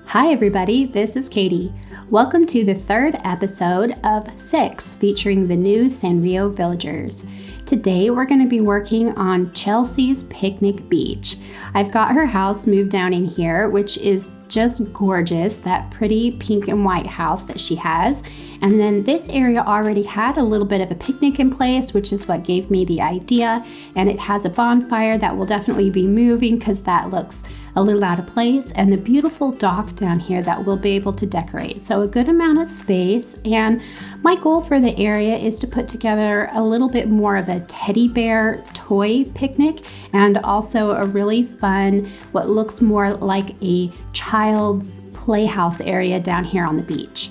Hi everybody, this is Katie. Welcome to the third episode of 6 featuring the new Sanrio villagers. Today we're going to be working on Chelsea's picnic beach. I've got her house moved down in here, which is just gorgeous, that pretty pink and white house that she has. And then this area already had a little bit of a picnic in place, which is what gave me the idea. And it has a bonfire that will definitely be moving because that looks a little out of place, and the beautiful dock down here that we'll be able to decorate. So a good amount of space, and my goal for the area is to put together a little bit more of a teddy bear toy picnic and also a really fun, what looks more like a child's playhouse area down here on the beach.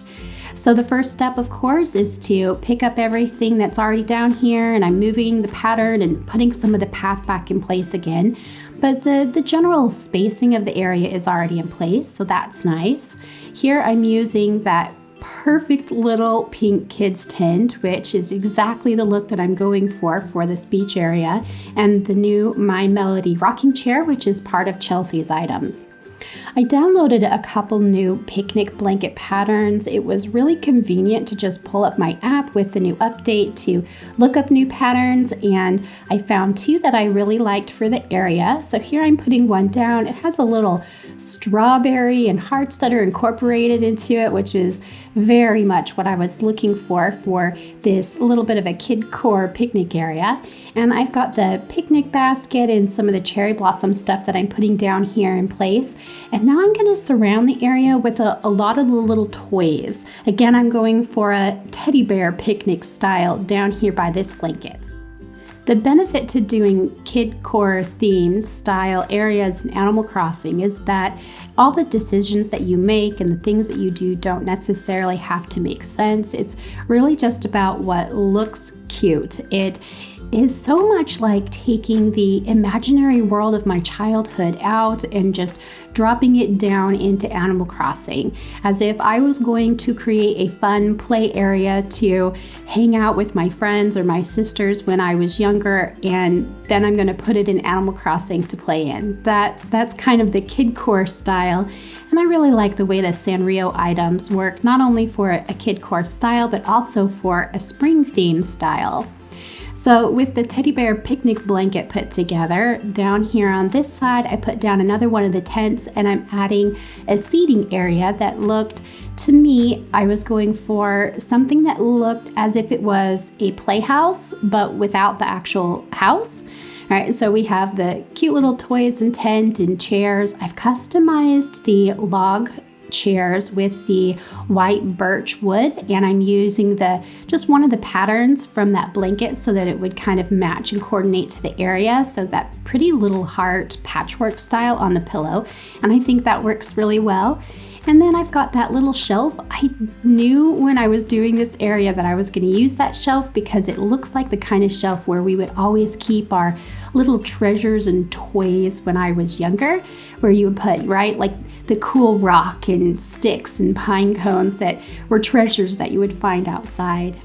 So the first step, of course, is to pick up everything that's already down here, and I'm moving the pattern and putting some of the path back in place again. But the general spacing of the area is already in place, so that's nice. Here I'm using that perfect little pink kids tent, which is exactly the look that I'm going for this beach area, and the new My Melody rocking chair, which is part of Chelsea's items. I downloaded a couple new picnic blanket patterns. It was really convenient to just pull up my app with the new update to look up new patterns, and I found two that I really liked for the area. So here I'm putting one down. It has a little strawberry and hearts that are incorporated into it, which is very much what I was looking for this little bit of a kid core picnic area. And I've got the picnic basket and some of the cherry blossom stuff that I'm putting down here in place. And now I'm going to surround the area with a lot of the little toys. Again, I'm going for a teddy bear picnic style down here by this blanket. The benefit to doing kid core themed style areas in Animal Crossing is that all the decisions that you make and the things that you do don't necessarily have to make sense. It's really just about what looks cute. It is so much like taking the imaginary world of my childhood out and just dropping it down into Animal Crossing, as if I was going to create a fun play area to hang out with my friends or my sisters when I was younger, and then I'm going to put it in Animal Crossing to play in. That's kind of the kid core style, and I really like the way the Sanrio items work, not only for a kid core style, but also for a spring theme style. So with the teddy bear picnic blanket put together, down here on this side, I put down another one of the tents, and I'm adding a seating area that looked, to me, I was going for something that looked as if it was a playhouse, but without the actual house. All right, so we have the cute little toys and tent and chairs. I've customized the log chairs with the white birch wood, and I'm using just one of the patterns from that blanket so that it would kind of match and coordinate to the area, so that pretty little heart patchwork style on the pillow, and I think that works really well. And then I've got that little shelf. I knew when I was doing this area that I was going to use that shelf because it looks like the kind of shelf where we would always keep our little treasures and toys when I was younger, where you would put, right, like the cool rock and sticks and pine cones that were treasures that you would find outside.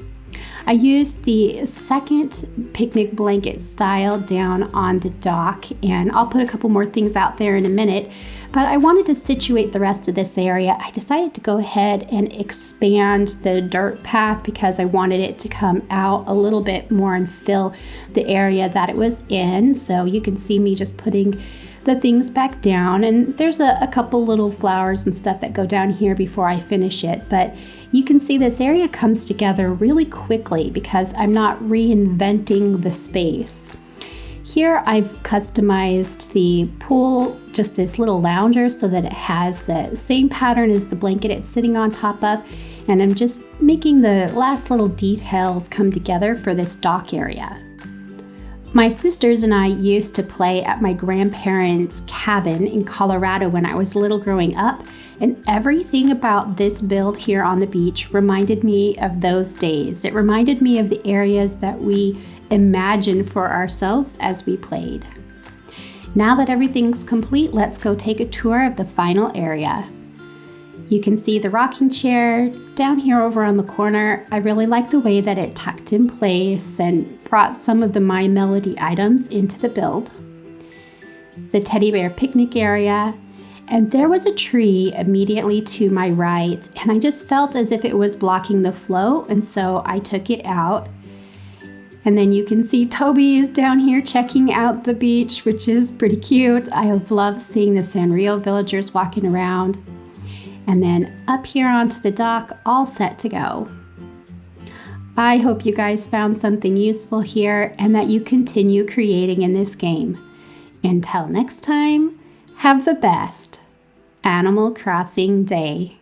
I used the second picnic blanket style down on the dock, and I'll put a couple more things out there in a minute, but I wanted to situate the rest of this area. I decided to go ahead and expand the dirt path because I wanted it to come out a little bit more and fill the area that it was in. So you can see me just putting the things back down, and there's a couple little flowers and stuff that go down here before I finish it, but you can see this area comes together really quickly because I'm not reinventing the space. Here I've customized the pool, just this little lounger, so that it has the same pattern as the blanket it's sitting on top of, and I'm just making the last little details come together for this dock area. My sisters and I used to play at my grandparents' cabin in Colorado when I was little growing up, and everything about this build here on the beach reminded me of those days. It reminded me of the areas that we imagined for ourselves as we played. Now that everything's complete, let's go take a tour of the final area. You can see the rocking chair down here over on the corner. I really like the way that it tucked in place and brought some of the My Melody items into the build. The teddy bear picnic area, and there was a tree immediately to my right, and I just felt as if it was blocking the flow, and so I took it out. And then you can see Toby is down here checking out the beach, which is pretty cute. I love seeing the Sanrio villagers walking around. And then up here onto the dock, all set to go. I hope you guys found something useful here and that you continue creating in this game. Until next time, have the best Animal Crossing day.